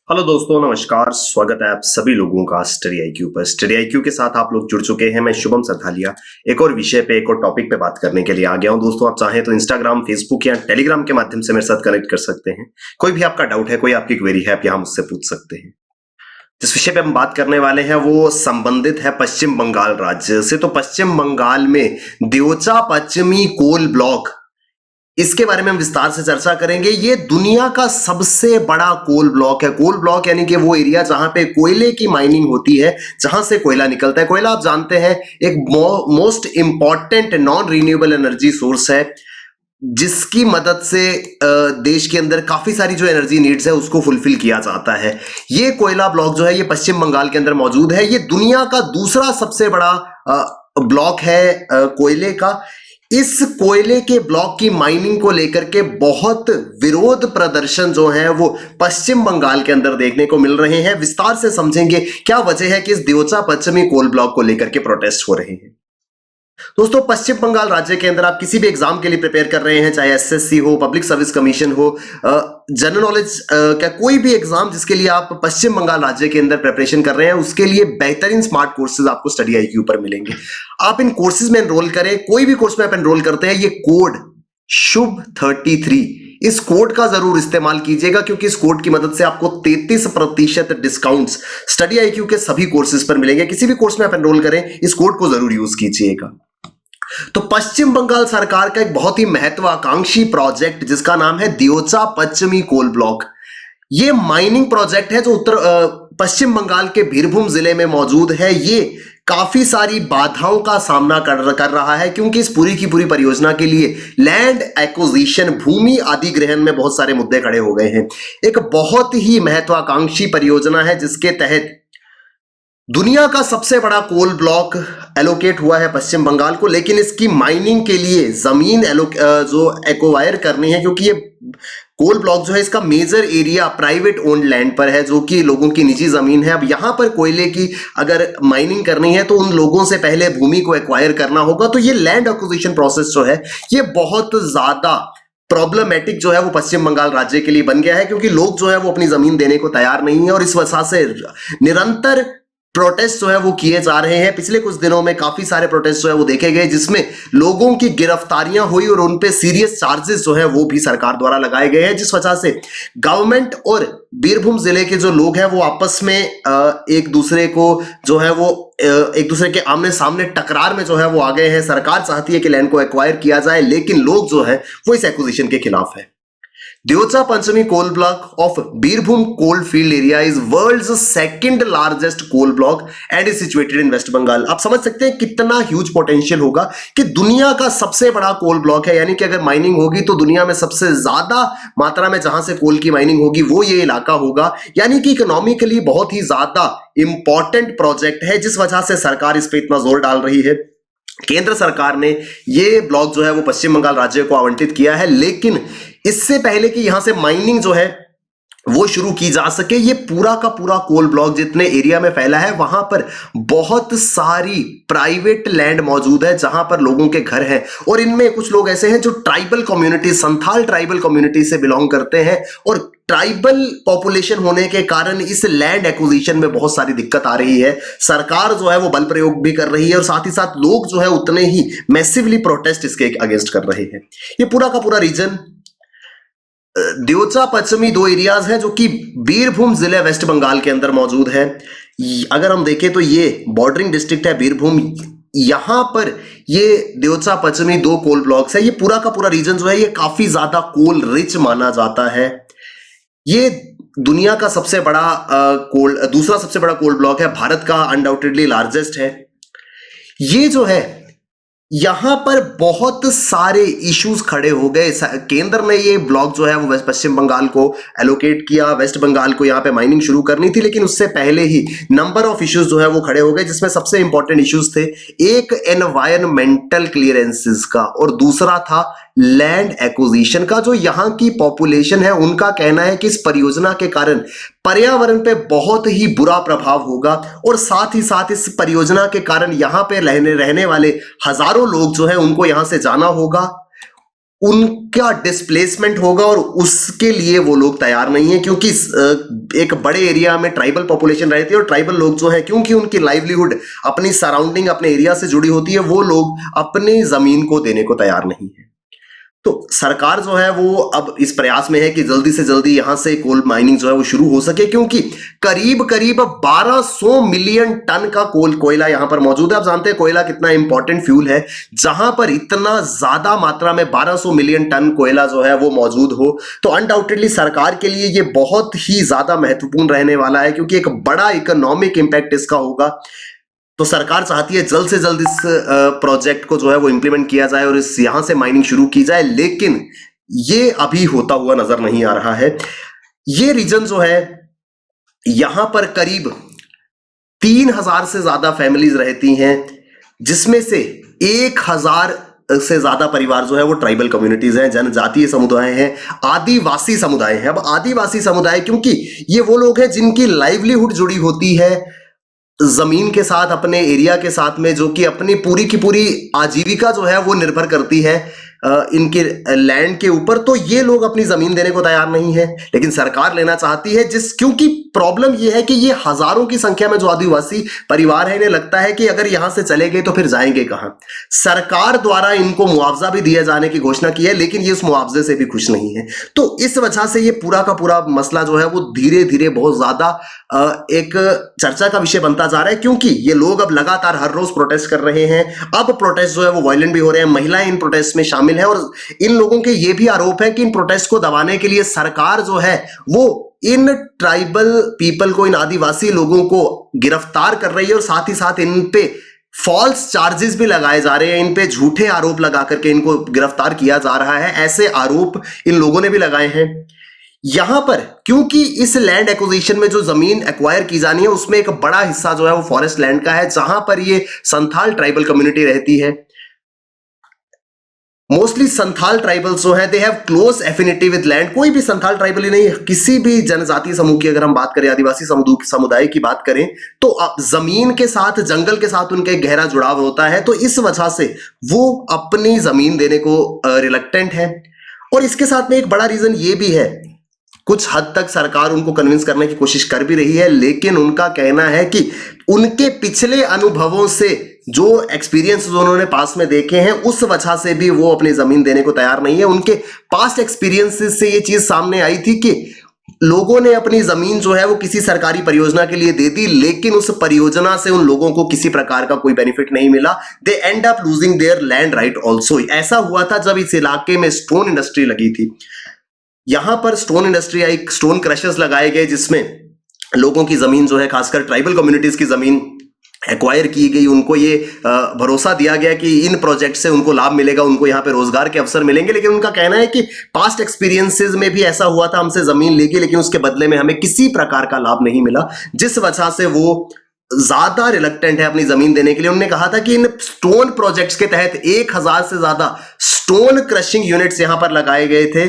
Hello दोस्तों, नमस्कार। स्वागत है आप सभी लोगों का स्टडी आईक्यू पर। स्टडी आईक्यू के साथ आप लोग जुड़ चुके हैं। मैं शुभम सरथालिया एक और विषय पे, एक और टॉपिक पे बात करने के लिए आ गया हूं। दोस्तों, आप चाहें तो इंस्टाग्राम, फेसबुक या टेलीग्राम के माध्यम से मेरे साथ कनेक्ट कर सकते हैं। कोई भी आपका डाउट है, कोई आपकी क्वेरी है, आप यहाँ मुझसे पूछ सकते हैं। जिस विषय पे हम बात करने वाले हैं वो संबंधित है पश्चिम बंगाल राज्य से। तो पश्चिम बंगाल में देओचा पश्चिमी कोल ब्लॉक, इसके बारे में हम विस्तार से चर्चा करेंगे। ये दुनिया का सबसे बड़ा कोल ब्लॉक है। कोल ब्लॉक यानी कि वो एरिया जहां पे कोयले की माइनिंग होती है, जहां से कोयला निकलता है। कोयला आप जानते हैं एक most important non renewable energy source है, जिसकी मदद से देश के अंदर काफी सारी जो एनर्जी नीड्स है उसको फुलफिल किया जाता है। ये कोयला ब्लॉक जो है ये पश्चिम बंगाल के अंदर मौजूद है। ये दुनिया का दूसरा सबसे बड़ा ब्लॉक है कोयले का। इस कोयले के ब्लॉक की माइनिंग को लेकर के बहुत विरोध प्रदर्शन जो है वो पश्चिम बंगाल के अंदर देखने को मिल रहे हैं। विस्तार से समझेंगे क्या वजह है कि इस देओचा पश्चिमी कोल ब्लॉक को लेकर के प्रोटेस्ट हो रहे हैं। दोस्तों, पश्चिम बंगाल राज्य के अंदर आप किसी भी एग्जाम के लिए प्रिपेयर कर रहे हैं, चाहे एसएससी हो, पब्लिक सर्विस कमीशन हो, जनरल नॉलेज का कोई भी एग्जाम जिसके लिए आप पश्चिम बंगाल राज्य के अंदर प्रिपरेशन कर रहे हैं, उसके लिए बेहतरीन स्मार्ट कोर्सेज आपको स्टडी आईक्यू पर मिलेंगे। आप इन कोर्सेज में एनरोल करें। कोई भी कोर्स में आप एनरोल करते हैं, ये कोड शुभ 33, इस कोड का जरूर इस्तेमाल कीजिएगा, क्योंकि इस कोड की मदद से आपको 33% डिस्काउंट्स स्टडी आईक्यू के सभी कोर्सेज पर मिलेंगे। किसी भी कोर्स में आप एनरोल करें, इस कोड को जरूर यूज कीजिएगा। तो पश्चिम बंगाल सरकार का एक बहुत ही महत्वाकांक्षी प्रोजेक्ट जिसका नाम है देओचा पश्चिमी कोल ब्लॉक, ये माइनिंग प्रोजेक्ट है जो पश्चिम बंगाल के बीरभूम जिले में मौजूद है। ये काफी सारी बाधाओं का सामना कर रहा है, क्योंकि इस पूरी की पूरी परियोजना के लिए लैंड एक्विजिशन, भूमि अधिग्रहण में बहुत सारे मुद्दे खड़े हो गए हैं। एक बहुत ही महत्वाकांक्षी परियोजना है जिसके तहत दुनिया का सबसे बड़ा कोल ब्लॉक एलोकेट हुआ है पश्चिम बंगाल को, लेकिन इसकी माइनिंग के लिए जमीन जो एक्वायर करनी है, क्योंकि ये कोल ब्लॉक जो है इसका major area private owned land पर है, जो कि लोगों की निजी जमीन है। अब यहां पर कोयले की अगर माइनिंग करनी है तो उन लोगों से पहले भूमि को एक्वायर करना होगा। तो ये लैंड एक्विजिशन प्रोसेस जो है ये बहुत ज्यादा प्रॉब्लमेटिक जो है वो पश्चिम बंगाल राज्य के लिए बन गया है, क्योंकि लोग जो है वो अपनी जमीन देने को तैयार नहीं है और इस वजह से निरंतर प्रोटेस्ट जो है वो किए जा रहे हैं। पिछले कुछ दिनों में काफी सारे प्रोटेस्ट जो है वो देखे गए, जिसमें लोगों की गिरफ्तारियां हुई और उन पे सीरियस चार्जेस जो है वो भी सरकार द्वारा लगाए गए हैं, जिस वजह से गवर्नमेंट और बीरभूम जिले के जो लोग हैं वो आपस में एक दूसरे को जो है वो एक दूसरे के आमने सामने टकरार में जो है वो आ गए हैं। सरकार चाहती है कि लैंड को एक्वायर किया जाए, लेकिन लोग जो है वो इस एक्विजिशन के खिलाफ है। Deocha Pachami coal block of Birbhum coal field area is world's second largest coal block and is situated in West Bengal. आप समझ सकते हैं कितना ह्यूज पोटेंशियल होगा कि दुनिया का सबसे बड़ा कोल ब्लॉक है, यानी कि अगर माइनिंग होगी तो दुनिया में सबसे ज्यादा मात्रा में जहां से कोल की माइनिंग होगी वो ये इलाका होगा। यानी कि इकोनॉमिकली बहुत ही ज्यादा इंपॉर्टेंट प्रोजेक्ट है, जिस वजह से सरकार इस पर इतना जोर डाल रही है। केंद्र सरकार ने ये ब्लॉक जो है वो पश्चिम बंगाल राज्य को आवंटित किया है, लेकिन इससे पहले कि यहां से माइनिंग जो है वो शुरू की जा सके, ये पूरा का पूरा कोल ब्लॉक जितने एरिया में फैला है वहां पर बहुत सारी प्राइवेट लैंड मौजूद है जहां पर लोगों के घर हैं, और इनमें कुछ लोग ऐसे हैं जो tribal community, Santhal tribal community से बिलोंग करते हैं, और ट्राइबल पॉपुलेशन होने के कारण इस लैंड एक्विजिशन में बहुत सारी दिक्कत आ रही है। सरकार जो है वो बल प्रयोग भी कर रही है और साथ ही साथ लोग जो है उतने ही मैसिवली प्रोटेस्ट इसके अगेंस्ट कर रहे हैं। ये पूरा का पूरा रीजन देओचा पश्चिमी दो एरियाज हैं जो कि बीरभूम जिले वेस्ट बंगाल के अंदर मौजूद है। अगर हम देखें तो ये बॉर्डरिंग डिस्ट्रिक्ट है बीरभूम, यहां पर ये देओचा पश्चिमी दो कोल ब्लॉक्स है। ये पूरा का पूरा रीजन जो है ये काफी ज्यादा कोल रिच माना जाता है। ये दुनिया का सबसे बड़ा दूसरा सबसे बड़ा कोल ब्लॉक है, भारत का अनडाउटेडली लार्जेस्ट है। ये जो है यहां पर बहुत सारे इश्यूज खड़े हो गए। केंद्र ने ये ब्लॉक जो है वो पश्चिम बंगाल को एलोकेट किया, वेस्ट बंगाल को यहां पे माइनिंग शुरू करनी थी, लेकिन उससे पहले ही नंबर ऑफ इश्यूज जो है वो खड़े हो गए, जिसमें सबसे इंपॉर्टेंट इश्यूज थे एक एनवायरमेंटल क्लियरेंसेस का और दूसरा था लैंड एक्विजिशन का। जो यहाँ की पॉपुलेशन है उनका कहना है कि इस परियोजना के कारण पर्यावरण पे बहुत ही बुरा प्रभाव होगा, और साथ ही साथ इस परियोजना के कारण यहाँ पे रहने वाले हजारों लोग जो है उनको यहां से जाना होगा, उनका डिस्प्लेसमेंट होगा और उसके लिए वो लोग तैयार नहीं है, क्योंकि एक बड़े एरिया में ट्राइबल पॉपुलेशन रहती है और ट्राइबल लोग जो है, क्योंकि उनकी लाइवलीहुड अपनी सराउंडिंग अपने एरिया से जुड़ी होती है, वो लोग अपनी जमीन को देने को तैयार नहीं है। तो सरकार जो है वो अब इस प्रयास में है कि जल्दी से जल्दी यहां से कोल माइनिंग जो है वो शुरू हो सके, क्योंकि करीब करीब 1200 मिलियन टन का कोयला यहां पर मौजूद है। आप जानते हैं कोयला कितना इंपॉर्टेंट फ्यूल है, जहां पर इतना ज्यादा मात्रा में 1200 मिलियन टन कोयला जो है वो मौजूद हो, तो अनडाउटेडली सरकार के लिए ये बहुत ही ज्यादा महत्वपूर्ण रहने वाला है, क्योंकि एक बड़ा इकोनॉमिक इंपैक्ट इसका होगा। तो सरकार चाहती है जल्द से जल्द इस प्रोजेक्ट को जो है वो इंप्लीमेंट किया जाए और इस यहां से माइनिंग शुरू की जाए, लेकिन ये अभी होता हुआ नजर नहीं आ रहा है। ये रीजन जो है, यहां पर करीब 3000 से ज्यादा फैमिलीज रहती हैं, जिसमें से 1000 से ज्यादा परिवार जो है वो ट्राइबल कम्युनिटीज हैं, जनजातीय समुदाय हैं, आदिवासी समुदाय हैं। अब आदिवासी समुदाय क्योंकि ये वो लोग हैं जिनकी लाइवलीहुड जुड़ी होती है जमीन के साथ, अपने एरिया के साथ में, जो कि अपनी पूरी की पूरी आजीविका जो है वो निर्भर करती है इनके लैंड के ऊपर। तो ये लोग अपनी जमीन देने को तैयार नहीं है, लेकिन सरकार लेना चाहती है, क्योंकि प्रॉब्लम ये है कि ये हजारों की संख्या में जो आदिवासी परिवार है, इन्हें लगता है कि अगर यहां से चले गए तो फिर जाएंगे कहां। सरकार द्वारा इनको मुआवजा भी दिए जाने की घोषणा की है, लेकिन ये उस मुआवजे से भी खुश नहीं है। तो इस वजह से ये पूरा का पूरा मसला जो है वो धीरे धीरे बहुत ज्यादा एक चर्चा का विषय बनता जा रहा है, क्योंकि ये लोग अब लगातार हर रोज प्रोटेस्ट कर रहे हैं। अब प्रोटेस्ट जो है वो वायलेंट भी हो रहे हैं, महिलाएं इन प्रोटेस्ट में शामिल है, और इन लोगों के ये भी आरोप है कि इन प्रोटेस्ट को दबाने के लिए सरकार जो है वो इन ट्राइबल पीपल को, इन आदिवासी लोगों को गिरफ्तार कर रही है, और साथ ही साथ इन पे फॉल्स चार्जेस भी लगाए जा रहे हैं, इन पे झूठे आरोप लगा करके इनको गिरफ्तार किया जा रहा है। ऐसे आरोप इन लोगों ने भी लगाए हैं। यहां पर क्योंकि इस लैंड एक्विजिशन में जो जमीन एक्वायर की जानी है उसमें एक बड़ा हिस्सा जो है वो फॉरेस्ट लैंड का है, जहां पर ये संथाल ट्राइबल कम्युनिटी रहती है। मोस्टली संथाल ट्राइबल्स जो है they have close affinity with land. कोई भी संथाल ट्राइबल ही नहीं, किसी भी जनजातीय समूह की अगर हम बात करें, आदिवासी समुदाय की बात करें, तो जमीन के साथ, जंगल के साथ उनका एक गहरा जुड़ाव होता है। तो इस वजह से वो अपनी जमीन देने को रिलक्टेंट है। और इसके साथ में एक बड़ा रीजन ये भी है, कुछ हद तक सरकार उनको कन्विंस करने की कोशिश कर भी रही है, लेकिन उनका कहना है कि उनके पिछले अनुभवों से जो एक्सपीरियंस उन्होंने पास में देखे हैं, उस वजह से भी वो अपनी जमीन देने को तैयार नहीं है। उनके पास्ट एक्सपीरियंसेस से ये चीज सामने आई थी कि लोगों ने अपनी जमीन जो है वो किसी सरकारी परियोजना के लिए दे दी, लेकिन उस परियोजना से उन लोगों को किसी प्रकार का कोई बेनिफिट नहीं मिला। They end up losing their land right also. ऐसा हुआ था जब इस इलाके में स्टोन इंडस्ट्री लगी थी। यहां पर stone industry I, stone crushers लगाए गए, जिसमें लोगों की जमीन जो है, खासकर ट्राइबल कम्युनिटीज की जमीन एक्वायर की गई। उनको ये भरोसा दिया गया कि इन प्रोजेक्ट से उनको लाभ मिलेगा, उनको यहाँ पे रोजगार के अवसर मिलेंगे। लेकिन उनका कहना है कि पास्ट एक्सपीरियंसेस में भी ऐसा हुआ था, हमसे जमीन ली गई लेकिन उसके बदले में हमें किसी प्रकार का लाभ नहीं मिला, जिस वजह से वो ज्यादा रिलक्टेंट है अपनी जमीन देने के लिए। उन्होंने कहा था कि इन स्टोन प्रोजेक्ट्स के तहत 1000 से ज्यादा स्टोन क्रशिंग यूनिट्स यहां पर लगाए गए थे,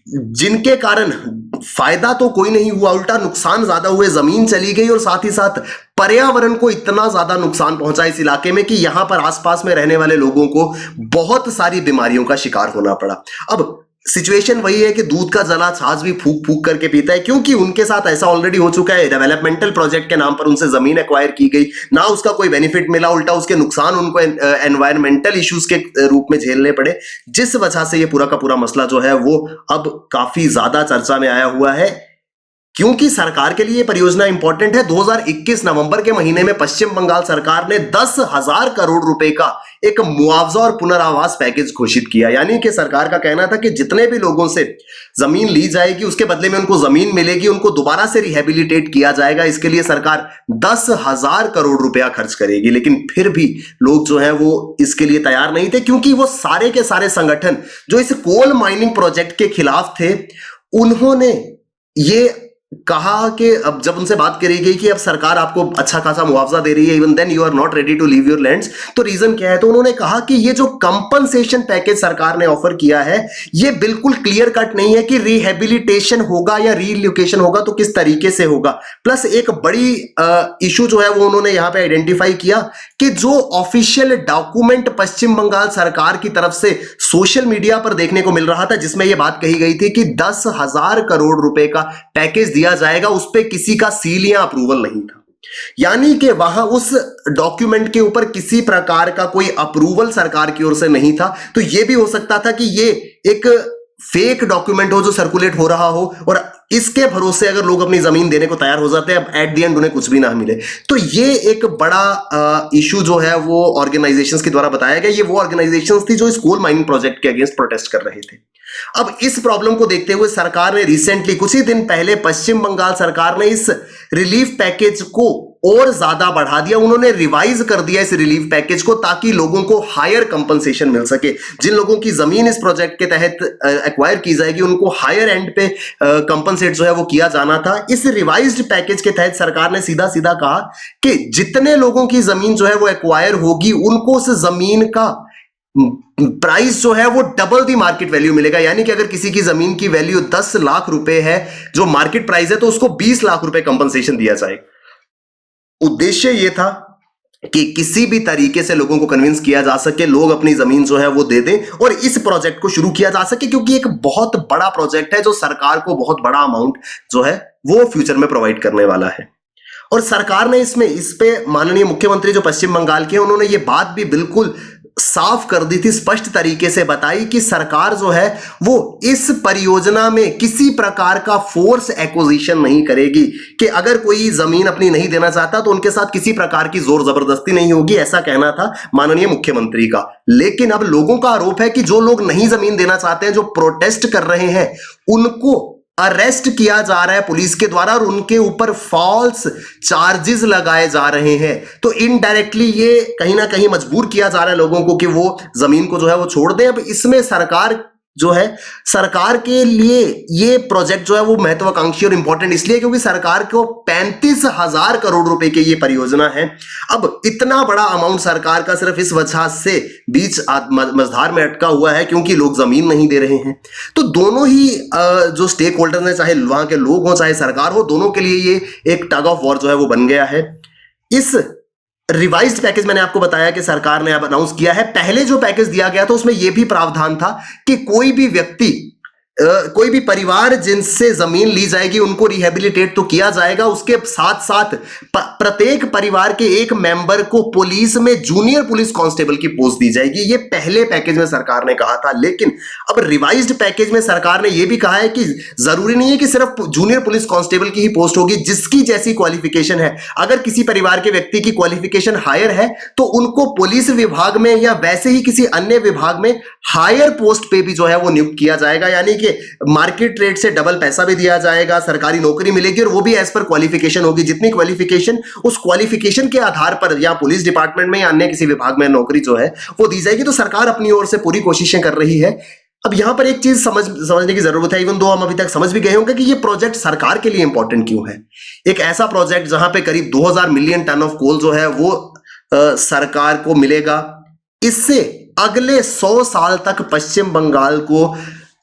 जिनके कारण फायदा तो कोई नहीं हुआ, उल्टा नुकसान ज्यादा हुए। जमीन चली गई और साथ ही साथ पर्यावरण को इतना ज्यादा नुकसान पहुंचा इस इलाके में कि यहां पर आसपास में रहने वाले लोगों को बहुत सारी बीमारियों का शिकार होना पड़ा। अब सिचुएशन वही है कि दूध का जला छाछ भी फूक फूक करके पीता है, क्योंकि उनके साथ ऐसा ऑलरेडी हो चुका है। डेवलपमेंटल प्रोजेक्ट के नाम पर उनसे जमीन एक्वायर की गई, ना उसका कोई बेनिफिट मिला, उल्टा उसके नुकसान उनको एनवायरमेंटल इश्यूज के रूप में झेलने पड़े, जिस वजह से ये पूरा का पूरा मसला जो है वो अब काफी ज्यादा चर्चा में आया हुआ है। क्योंकि सरकार के लिए परियोजना इंपॉर्टेंट है। 2021 नवंबर के महीने में पश्चिम बंगाल सरकार ने 10,000 करोड़ रुपए का एक मुआवजा और पुनर्वास पैकेज घोषित किया। यानी कि सरकार का कहना था कि जितने भी लोगों से जमीन ली जाएगी उसके बदले में उनको जमीन मिलेगी, उनको दोबारा से रिहेबिलिटेट किया जाएगा। इसके लिए सरकार 10,000 करोड़ रुपया खर्च करेगी। लेकिन फिर भी लोग जो है वो इसके लिए तैयार नहीं थे, क्योंकि वो सारे के सारे संगठन जो इस कोल माइनिंग प्रोजेक्ट के खिलाफ थे, उन्होंने ये कहा कि अब जब उनसे बात करी गई कि अब सरकार आपको अच्छा खासा मुआवजा दे रही है, even then you are not ready to leave your lands, तो रीजन क्या है? तो उन्होंने कहा कि ये जो कंपनसेशन पैकेज सरकार ने ऑफर किया है ये बिल्कुल क्लियर कट नहीं है कि रिहेबिलिटेशन होगा या रीलोकेशन होगा तो किस तरीके से होगा। प्लस एक बड़ी इशू जो है वो उन्होंने यहां पे आइडेंटिफाई किया कि जो ऑफिशियल डॉक्यूमेंट पश्चिम बंगाल सरकार की तरफ से सोशल मीडिया पर देखने को मिल रहा था, जिसमें यह बात कही गई थी कि 10,000 करोड़ रुपए का पैकेज दिया जाएगा, उस पे किसी का सील या अप्रूवल नहीं था। यानी कि वहां उस डॉक्यूमेंट के ऊपर किसी प्रकार का कोई अप्रूवल सरकार की ओर से नहीं था। तो यह भी हो सकता था कि ये एक फेक डॉक्यूमेंट हो जो सर्कुलेट हो रहा हो और इसके भरोसे अगर लोग अपनी जमीन देने को तैयार हो जाते हैं, अब एट द एंड उन्हें कुछ भी ना मिले। तो ये एक बड़ा इशू जो है वो ऑर्गेनाइजेशंस के द्वारा बताया गया। ये वो ऑर्गेनाइजेशंस थी जो इस कोल माइनिंग प्रोजेक्ट के अगेंस्ट प्रोटेस्ट कर रहे थे। अब इस प्रॉब्लम को देखते हुए सरकार ने रिसेंटली कुछ ही दिन पहले पश्चिम बंगाल सरकार ने इस रिलीफ पैकेज को और ज्यादा बढ़ा दिया। उन्होंने रिवाइज कर दिया इस रिलीफ पैकेज को ताकि लोगों को हायर कंपनसेशन मिल सके। जिन लोगों की जमीन इस प्रोजेक्ट के तहत एक्वायर की जाएगी उनको हायर एंड पे कंपनसेट जो है वो किया जाना था। इस रिवाइज्ड पैकेज के तहत सरकार ने सीधा सीधा कहा कि जितने लोगों की जमीन जो है वो एक्वायर होगी उनको उस जमीन का प्राइस जो है वो डबल दी मार्केट वैल्यू मिलेगा। यानी कि अगर किसी की जमीन की वैल्यू 10 लाख रुपए है जो मार्केट प्राइस है, तो उसको 20 लाख रुपए कंपनसेशन दिया जाएगा। उद्देश्य यह था कि किसी भी तरीके से लोगों को कन्विंस किया जा सके, लोग अपनी जमीन जो है वो दे दें और इस प्रोजेक्ट को शुरू किया जा सके, क्योंकि एक बहुत बड़ा प्रोजेक्ट है जो सरकार को बहुत बड़ा अमाउंट जो है वो फ्यूचर में प्रोवाइड करने वाला है। और सरकार ने इस पे माननीय मुख्यमंत्री जो पश्चिम बंगाल के हैं उन्होंने ये बात भी बिल्कुल साफ कर दी थी, स्पष्ट तरीके से बताई कि सरकार जो है वो इस परियोजना में किसी प्रकार का फोर्स एक्विजिशन नहीं करेगी, कि अगर कोई जमीन अपनी नहीं देना चाहता तो उनके साथ किसी प्रकार की जोर जबरदस्ती नहीं होगी, ऐसा कहना था माननीय मुख्यमंत्री का। लेकिन अब लोगों का आरोप है कि जो लोग नहीं जमीन देना चाहते हैं, जो प्रोटेस्ट कर रहे हैं, उनको अरेस्ट किया जा रहा है पुलिस के द्वारा और उनके ऊपर फॉल्स चार्जेस लगाए जा रहे हैं। तो इनडायरेक्टली ये कहीं ना कहीं मजबूर किया जा रहा है लोगों को कि वो जमीन को जो है वो छोड़ दें। अब इसमें सरकार जो है, सरकार के लिए ये प्रोजेक्ट जो है वो महत्वाकांक्षी और इंपॉर्टेंट इसलिए क्योंकि सरकार को 35,000 करोड़ रुपए की ये परियोजना है। अब इतना बड़ा अमाउंट सरकार का सिर्फ इस वजह से बीच मझधार में अटका हुआ है क्योंकि लोग जमीन नहीं दे रहे हैं। तो दोनों ही जो स्टेक होल्डर हैं, चाहे वहां के लोग हों चाहे सरकार हो, दोनों के लिए ये एक टग ऑफ वॉर जो है वो बन गया है। इस रिवाइज्ड पैकेज मैंने आपको बताया कि सरकार ने अब अनाउंस किया है। पहले जो पैकेज दिया गया था उसमें यह भी प्रावधान था कि कोई भी व्यक्ति, कोई भी परिवार जिनसे जमीन ली जाएगी उनको रिहेबिलिटेट तो किया जाएगा, उसके साथ साथ प्रत्येक परिवार के एक मेंबर को पुलिस में जूनियर पुलिस कांस्टेबल की पोस्ट दी जाएगी। ये पहले पैकेज में सरकार ने कहा था, लेकिन अब रिवाइज्ड पैकेज में सरकार ने यह भी कहा है कि जरूरी नहीं है कि सिर्फ जूनियर पुलिस कांस्टेबल की ही पोस्ट होगी, जिसकी जैसी क्वालिफिकेशन है। अगर किसी परिवार के व्यक्ति की क्वालिफिकेशन हायर है तो उनको पुलिस विभाग में या वैसे ही किसी अन्य विभाग में हायर पोस्ट पे भी जो है वो नियुक्त किया जाएगा। यानी कि मार्केट रेट से डबल पैसा भी दिया जाएगा, सरकारी नौकरी मिलेगी और वो भी एज पर क्वालिफिकेशन होगी। जितनी क्वालिफिकेशन, उस क्वालिफिकेशन के आधार पर या पुलिस डिपार्टमेंट में या अन्य किसी विभाग में नौकरी जो है वो दी जाएगी। तो सरकार अपनी ओर से पूरी कोशिशें कर रही है। अब यहां पर एक चीज समझने की जरूरत है, इवन दो हम अभी तक समझ भी गए होंगे कि ये प्रोजेक्ट सरकार के लिए इंपॉर्टेंट क्यों है। एक ऐसा प्रोजेक्ट जहां पे करीब 2000 मिलियन टन ऑफ कोल जो है वो सरकार को मिलेगा। इससे अगले 100 साल तक पश्चिम बंगाल को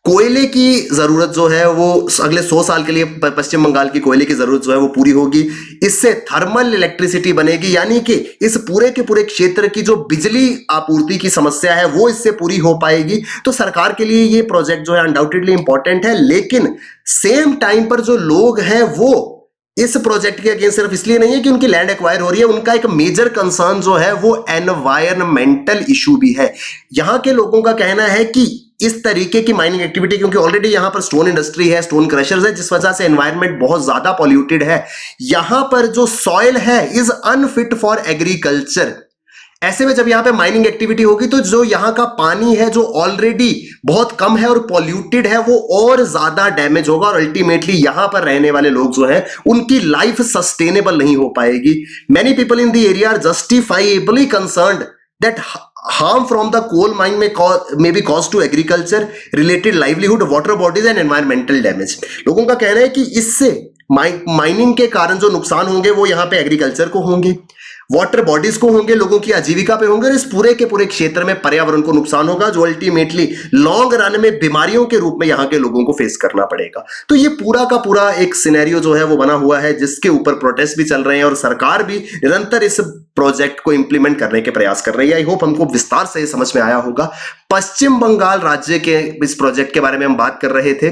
कोयले की जरूरत जो है वो अगले 100 साल के लिए पश्चिम बंगाल की कोयले की जरूरत जो है वो पूरी होगी। इससे थर्मल इलेक्ट्रिसिटी बनेगी, यानी कि इस पूरे के पूरे क्षेत्र की जो बिजली आपूर्ति की समस्या है वो इससे पूरी हो पाएगी। तो सरकार के लिए ये प्रोजेक्ट जो है अनडाउटेडली इंपॉर्टेंट है। लेकिन सेम टाइम पर जो लोग हैं वो इस प्रोजेक्ट के अगेंस्ट सिर्फ इसलिए नहीं है कि उनकी लैंड एक्वायर हो रही है, उनका एक मेजर कंसर्न जो है वो एनवायरमेंटल इशू भी है। यहां के लोगों का कहना है कि इस तरीके की माइनिंग एक्टिविटी, क्योंकि ऑलरेडी यहां पर स्टोन इंडस्ट्री है, स्टोन क्रशर्स है, जिस वजह से एनवायरनमेंट बहुत ज्यादा पॉल्यूटेड है। यहां पर जो सॉइल है इज अनफिट फॉर एग्रीकल्चर। ऐसे में जब यहां पे माइनिंग एक्टिविटी होगी तो जो यहां का पानी है जो ऑलरेडी बहुत कम है और पॉल्यूटेड है वो और ज्यादा डैमेज होगा और अल्टीमेटली यहां पर रहने वाले लोग जो हैं उनकी लाइफ सस्टेनेबल नहीं हो पाएगी। Many people in the area are justifiably concerned that harm from the coal mine may be caused to agriculture related livelihood, water bodies and environmental damage। लोगों का कहना है कि इससे माइनिंग के कारण जो नुकसान होंगे वो यहाँ पे एग्रीकल्चर को होंगे, वाटर बॉडीज को होंगे, लोगों की आजीविका पे होंगे, और इस पूरे के पूरे क्षेत्र में पर्यावरण को नुकसान होगा, जो अल्टीमेटली लॉन्ग रन में बीमारियों के रूप में यहाँ के लोगों को फेस करना पड़ेगा। तो ये पूरा का पूरा एक सिनेरियो जो है वो बना हुआ है, जिसके ऊपर प्रोटेस्ट भी चल रहे हैं और सरकार भी निरंतर इस प्रोजेक्ट को इंप्लीमेंट करने के प्रयास कर रही है। आई होप हमको विस्तार से समझ में आया होगा। पश्चिम बंगाल राज्य के इस प्रोजेक्ट के बारे में हम बात कर रहे थे।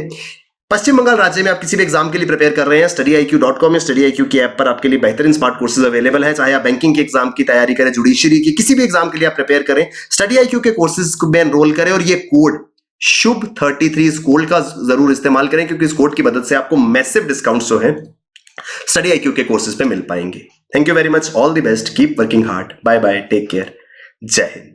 पश्चिम बंगाल राज्य में आप किसी भी एग्जाम के लिए प्रिपेयर कर रहे हैं, studiiq.com में StudyIQ की ऐप पर आपके लिए बेहतरीन स्मार्ट कोर्सेज अवेलेबल है। चाहे आप बैंकिंग के एग्जाम की तैयारी करें, जुडिशरी की किसी भी एग्जाम के लिए आप प्रिपेयर करें, StudyIQ के कोर्सेज में एनरोल करें और ये कोड शुभ 33 इस कोड का जरूर इस्तेमाल करें, क्योंकि इस कोड की मदद से आपको मैसिव डिस्काउंट जो है StudyIQ के कोर्सेज पे मिल पाएंगे। Thank you very much, all the best, keep working hard, bye bye, take care, जय हिंद।